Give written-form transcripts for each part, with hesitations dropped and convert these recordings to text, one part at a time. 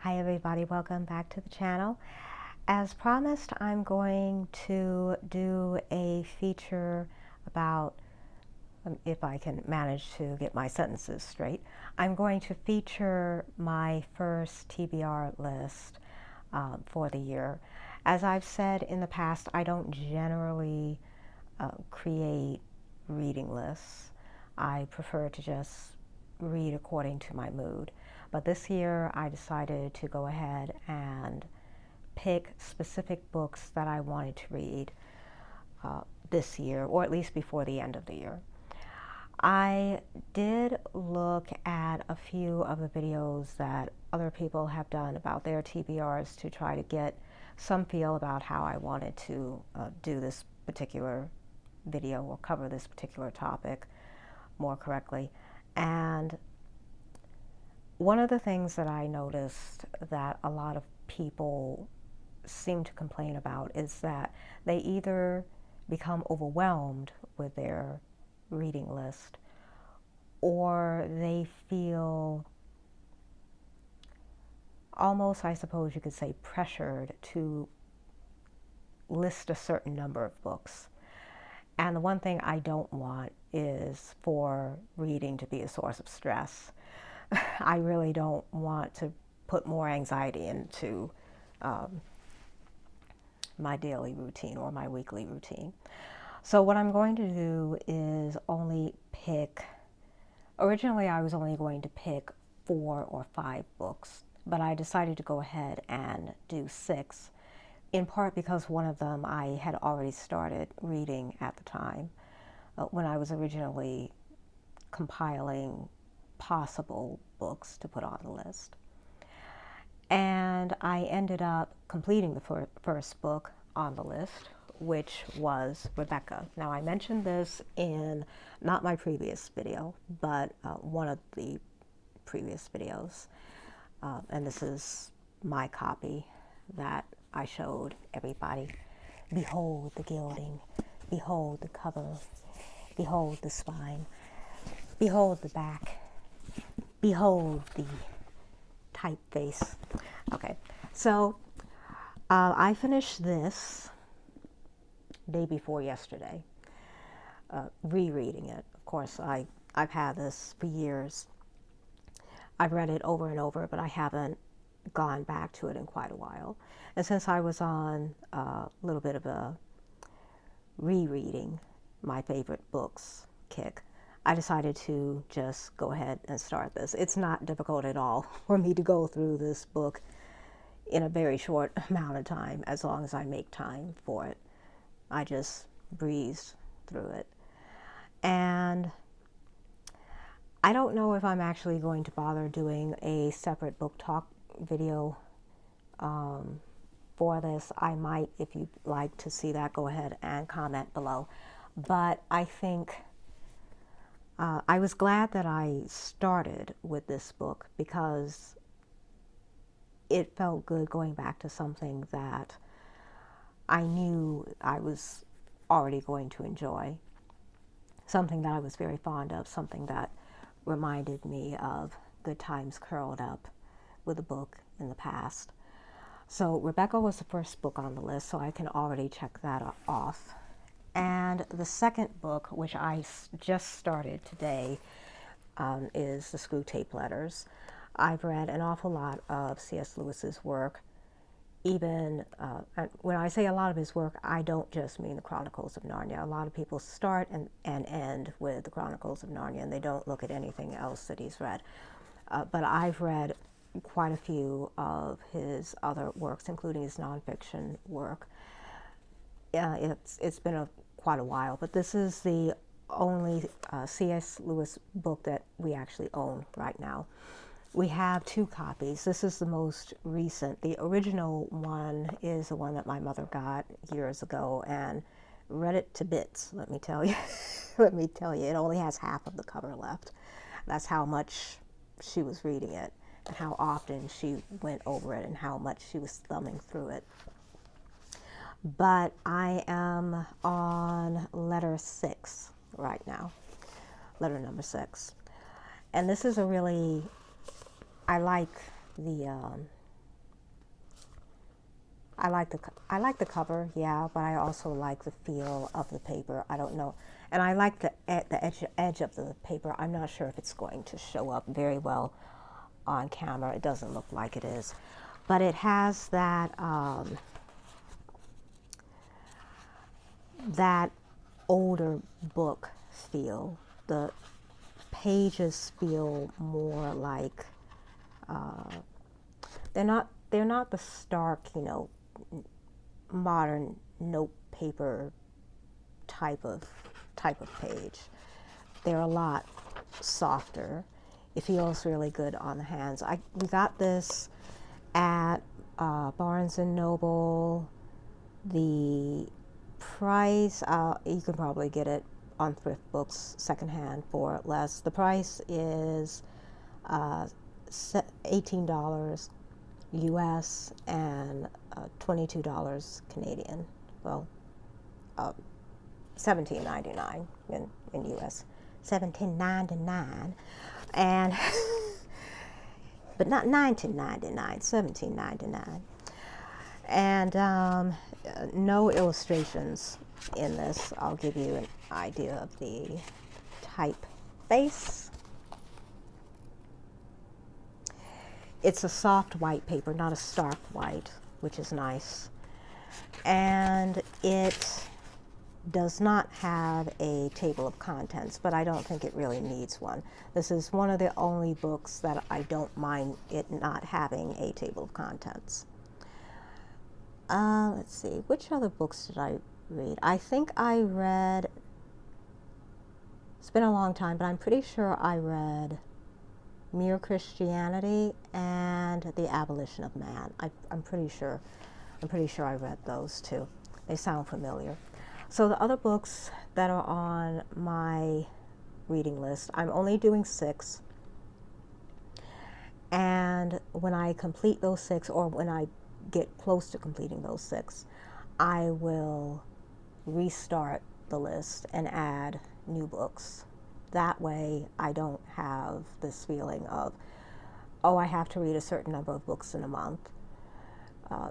Hi everybody, welcome back to the channel. As promised, I'm going to do a feature about, if I can manage to get my sentences straight, I'm going to feature my first TBR list for the year. As I've said in the past, I don't generally create reading lists. I prefer to just read according to my mood. But this year I decided to go ahead and pick specific books that I wanted to read this year, or at least before the end of the year. I did look at a few of the videos that other people have done about their TBRs to try to get some feel about how I wanted to do this particular video or cover this particular topic more correctly. And one of the things that I noticed that a lot of people seem to complain about is that they either become overwhelmed with their reading list, or they feel almost, I suppose you could say, pressured to list a certain number of books. And the one thing I don't want is for reading to be a source of stress. I really don't want to put more anxiety into my daily routine or my weekly routine. So what I'm going to do is only pick, originally I was only going to pick 4 or 5 books, but I decided to go ahead and do 6, in part because one of them I had already started reading at the time when I was originally compiling possible books to put on the list. And I ended up completing the first book on the list, which was Rebbecca. Now, I mentioned this in not my previous video, but one of the previous videos. And this is my copy that I showed everybody. Behold the gilding, behold the cover, behold the spine, behold the back, behold the typeface. Okay, so I finished this day before yesterday, rereading it. Of course, I've had this for years. I've read it over and over, but I haven't gone back to it in quite a while. And since I was on a little bit of a rereading my favorite books kick, I decided to just go ahead and start this. It's not difficult at all for me to go through this book in a very short amount of time, as long as I make time for it. I just breezed through it. And I don't know if I'm actually going to bother doing a separate book talk video for this. I might, if you'd like to see that, go ahead and comment below. But I think I was glad that I started with this book because it felt good going back to something that I knew I was already going to enjoy, something that I was very fond of, something that reminded me of good times curled up with a book in the past. So Rebbecca was the first book on the list, so I can already check that off. And the second book, which I just started today, is the Screwtape letters. I've read an awful lot of C.S. Lewis's work. Even when I say a lot of his work, I don't just mean the Chronicles of Narnia. A lot of people start and end with the Chronicles of Narnia, and they don't look at anything else that he's read. But I've read quite a few of his other works, including his nonfiction work. It's been quite a while, but this is the only C.S. Lewis book that we actually own right now. We have 2 copies. This is the most recent. The original one is the one that my mother got years ago and read it to bits, let me tell you. Let me tell you, it only has half of the cover left. That's how much she was reading it and how often she went over it and how much she was thumbing through it. But I am on letter 6 right now, letter number 6. And this is a really, I like the I like the cover, yeah, but I also like the feel of the paper. I don't know, and I like the edge of the paper. I'm not sure if it's going to show up very well on camera. It doesn't look like it is, but it has that that older book feel. The pages feel more like they're not the stark, you know, modern note paper type of page. They're a lot softer. It feels really good on the hands. We got this at Barnes and Noble. The price, you can probably get it on thrift books secondhand for less. The price is $18 US and $22 Canadian. Well, $17.99 in US, $17.99, and but not $19.99, $17.99, and no illustrations in this. I'll give you an idea of the typeface. It's a soft white paper, not a stark white, which is nice. And it does not have a table of contents, but I don't think it really needs one. This is one of the only books that I don't mind it not having a table of contents. Let's see, which other books did I read? I think I read, it's been a long time, but I'm pretty sure I read Mere Christianity and The Abolition of Man. I'm pretty sure I read those two. They sound familiar. So the other books that are on my reading list, I'm only doing 6. And when I complete those 6, or when I get close to completing those 6, I will restart the list and add new books. That way I don't have this feeling of, oh, I have to read a certain number of books in a month.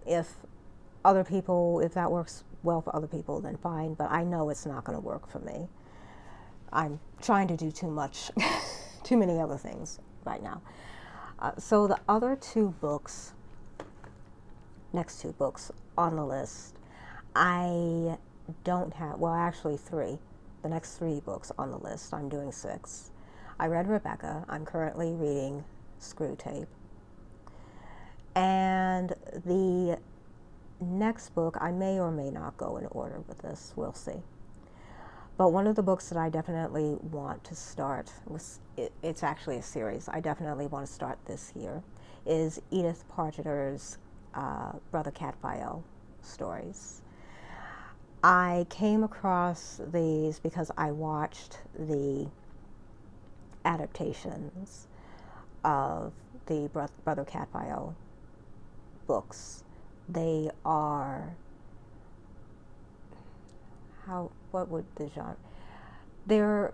If that works well for other people, then fine, but I know it's not going to work for me. I'm trying to do too much, too many other things right now. So the other 2 books, next 2 books on the list, I don't have, well, actually 3. The next 3 books on the list, I'm doing 6. I read Rebbecca. I'm currently reading Screwtape. And the next book, I may or may not go in order with this, we'll see. But one of the books that I definitely want to start, it's actually a series, I definitely want to start this year, is Edith Pargeter's Brother Cadfael stories. I came across these because I watched the adaptations of the Brother Cadfael books. They are, what would the genre? They're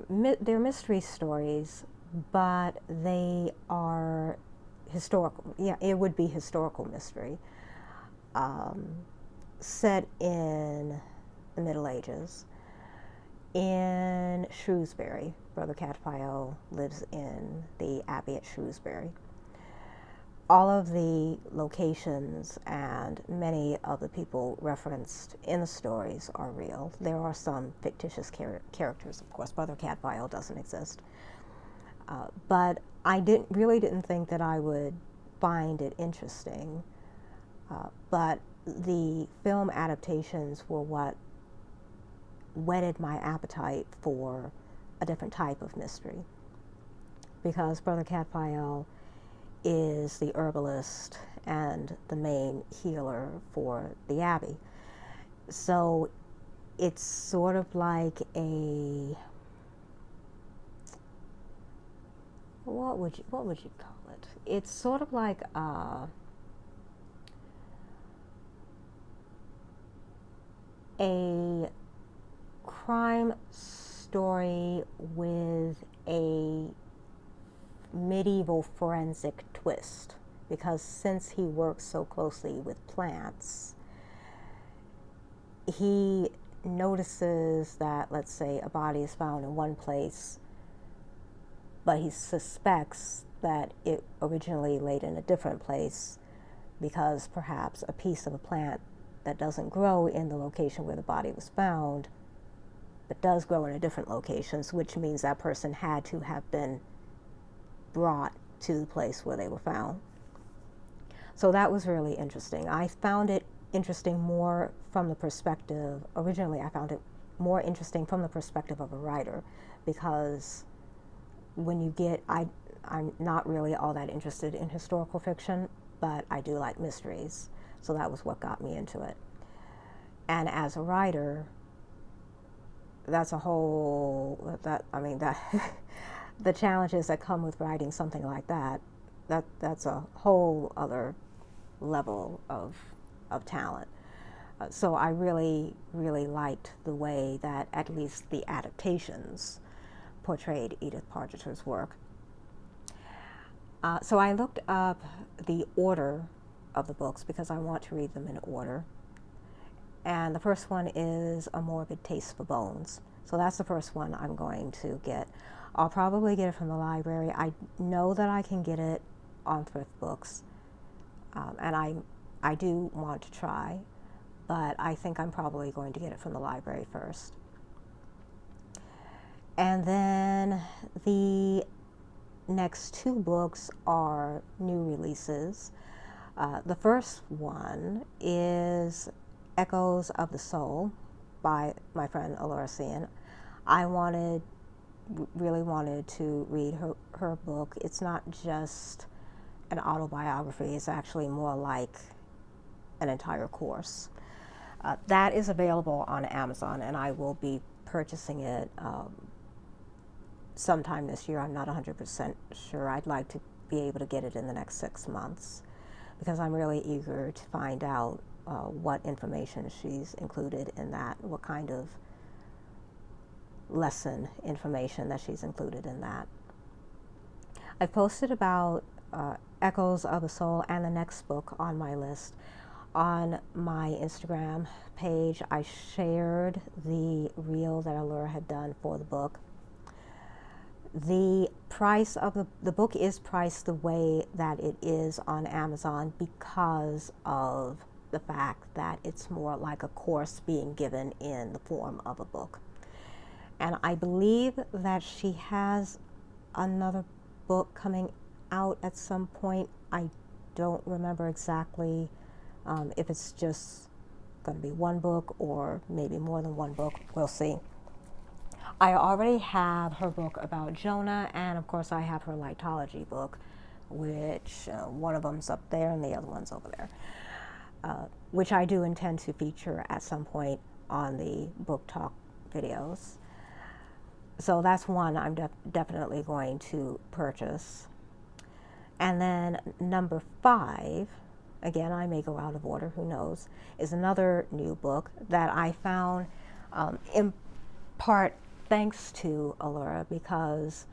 mystery stories, but they are historical. Yeah, it would be historical mystery, set in the Middle Ages in Shrewsbury. Brother Cadfael lives in the Abbey at Shrewsbury. All of the locations and many of the people referenced in the stories are real. There are some fictitious characters, of course. Brother Cadfael doesn't exist. But I really didn't think that I would find it interesting. But the film adaptations were what whetted my appetite for a different type of mystery, because Brother Cadfael is the herbalist and the main healer for the Abbey. So it's sort of like a, what would you call it? It's sort of like a crime story with a medieval forensic twist, because since he works so closely with plants, he notices that, let's say, a body is found in one place, but he suspects that it originally laid in a different place because perhaps a piece of a plant that doesn't grow in the location where the body was found, but does grow in a different location, which means that person had to have been brought to the place where they were found. So that was really interesting. I found it interesting more from the perspective, originally I found it more interesting from the perspective of a writer, because when you get, I'm not really all that interested in historical fiction, but I do like mysteries. So that was what got me into it. And as a writer, that's a whole, the challenges that come with writing something like that's a whole other level of talent. So I really, really liked the way that at least the adaptations portrayed Edith Pargeter's work. So I looked up the order of the books because I want to read them in order. And the first one is A Morbid Taste for Bones. So that's the first one I'm going to get. I'll probably get it from the library. I know that I can get it on thrift books, and I do want to try, but I think I'm probably going to get it from the library first. And then the next two books are new releases. The first one is Echoes of the Soul by my friend Alura Cein. I really wanted to read her book. It's not just an autobiography, it's actually more like an entire course. That is available on Amazon, and I will be purchasing it sometime this year. I'm not 100% sure. I'd like to be able to get it in the next 6 months because I'm really eager to find out what information she's included in that, what kind of lesson information that she's included in that. I've posted about Echoes of the Soul and the next book on my list on my Instagram page. I shared the reel that Alura had done for the book. The price of the book is priced the way that it is on Amazon because of the fact that it's more like a course being given in the form of a book. And I believe that she has another book coming out at some point. I don't remember exactly if it's just going to be one book or maybe more than one book. We'll see. I already have her book about Jonah, and of course I have her Lightology book, which one of them's up there and the other one's over there, which I do intend to feature at some point on the book talk videos. So that's one I'm definitely going to purchase. And then number 5, again, I may go out of order, who knows, is another new book that I found in part thanks to Alura, because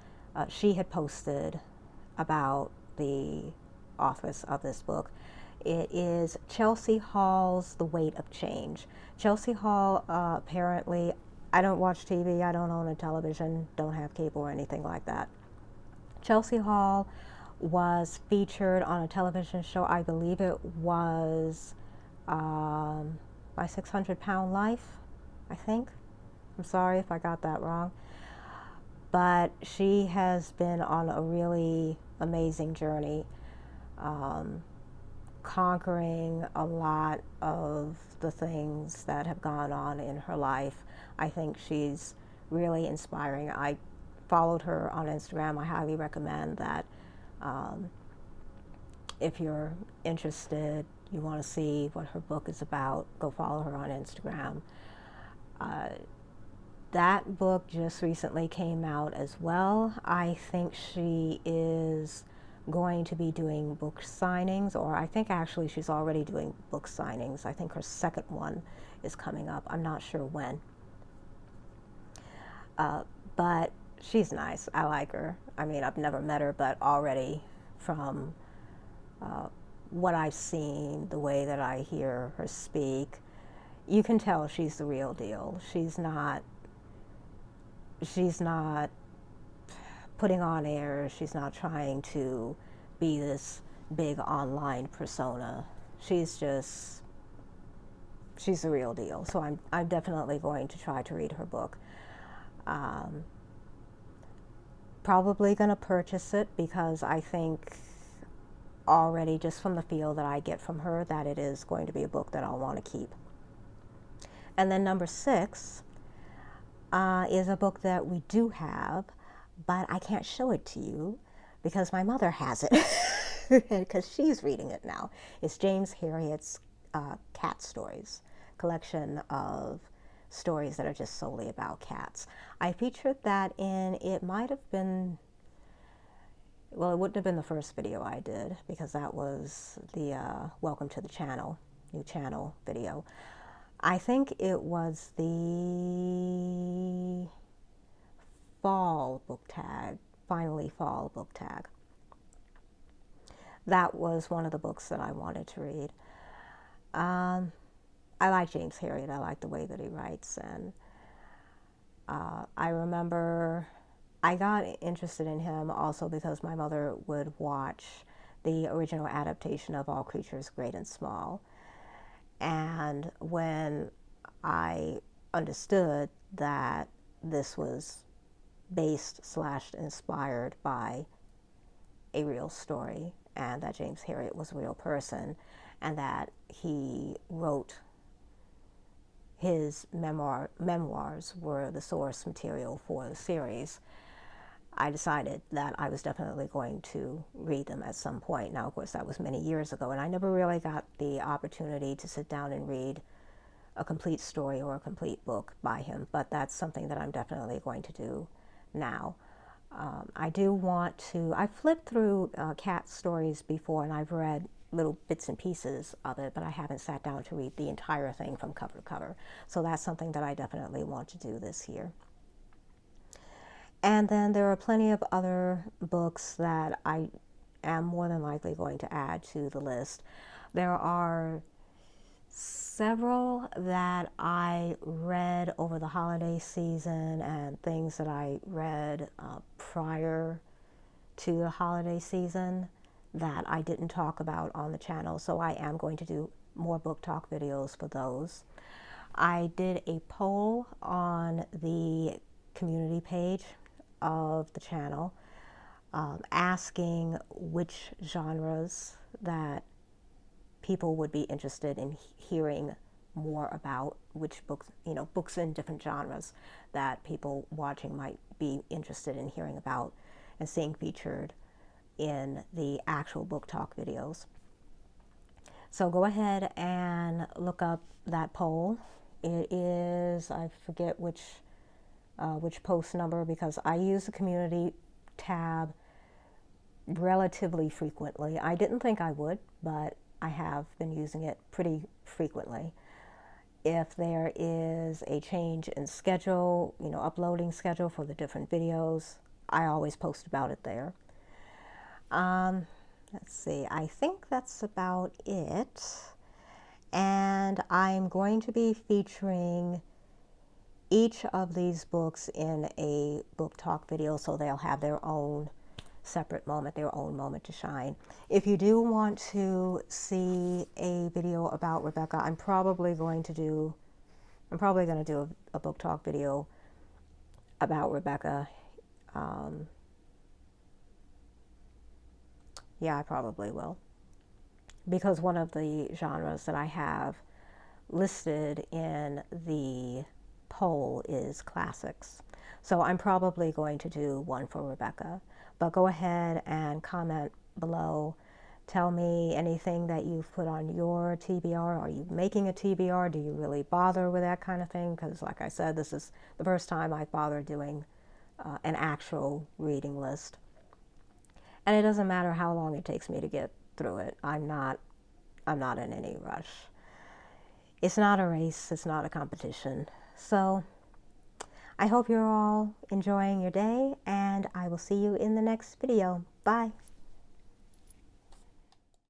she had posted about the authors of this book. It is Chelsey Hall's The Weight of Change. Chelsey Hall, apparently, I don't watch TV, I don't own a television, don't have cable or anything like that. Chelsey Hall was featured on a television show, I believe it was My 600 Pound Life, I think. I'm sorry if I got that wrong. But she has been on a really amazing journey, conquering a lot of the things that have gone on in her life. I think she's really inspiring. I followed her on Instagram. I highly recommend that. If you're interested, you want to see what her book is about, go follow her on Instagram. That book just recently came out as well. I think she is going to be doing book signings, or I think actually she's already doing book signings. I think her second one is coming up. I'm not sure when. But she's nice. I like her. I mean, I've never met her, but already from what I've seen, the way that I hear her speak, you can tell she's the real deal. She's not putting on airs. She's not trying to be this big online persona. She's the real deal. So I'm definitely going to try to read her book. Probably going to purchase it because I think already, just from the feel that I get from her, that it is going to be a book that I'll want to keep. And then number 6 is a book that we do have, but I can't show it to you because my mother has it because she's reading it now. It's James Herriot's Cat Stories, collection of stories that are just solely about cats. I featured that in, it might have been, well, it wouldn't have been the first video I did because that was the Welcome to the Channel, new channel video. I think it was the fall book tag, finally fall book tag. That was one of the books that I wanted to read. I like James Herriot. I like the way that he writes, and I remember I got interested in him also because my mother would watch the original adaptation of All Creatures Great and Small. And when I understood that this was based / inspired by a real story, and that James Herriot was a real person, and that he wrote his memoirs were the source material for the series, I decided that I was definitely going to read them at some point. Now, of course, that was many years ago, and I never really got the opportunity to sit down and read a complete story or a complete book by him, but that's something that I'm definitely going to do now. I do want to, I flipped through cat stories before, and I've read little bits and pieces of it, but I haven't sat down to read the entire thing from cover to cover. So that's something that I definitely want to do this year. And then there are plenty of other books that I am more than likely going to add to the list. There are several that I read over the holiday season and things that I read prior to the holiday season that I didn't talk about on the channel, so I am going to do more book talk videos for those. I did a poll on the community page of the channel asking which genres that people would be interested in hearing more about, which books, books in different genres that people watching might be interested in hearing about and seeing featured in the actual book talk videos. So go ahead and look up that poll. It is, I forget which post number, because I use the community tab relatively frequently. I didn't think I would, but I have been using it pretty frequently. If there is a change in schedule, uploading schedule for the different videos, I always post about it there. Let's see, I think that's about it. And I'm going to be featuring each of these books in a book talk video, so they'll have their own separate moment, their own moment to shine. If you do want to see a video about Rebbecca, I'm probably going to do a book talk video about Rebbecca. Yeah, I probably will, because one of the genres that I have listed in the poll is classics. So I'm probably going to do one for Rebbecca. But go ahead and comment below. Tell me anything that you've put on your T.B.R. Are you making a T.B.R.? Do you really bother with that kind of thing? Because like I said, this is the first time I've bothered doing an actual reading list. And it doesn't matter how long it takes me to get through it. I'm not in any rush. It's not a race, it's not a competition. So I hope you're all enjoying your day, and I will see you in the next video. Bye.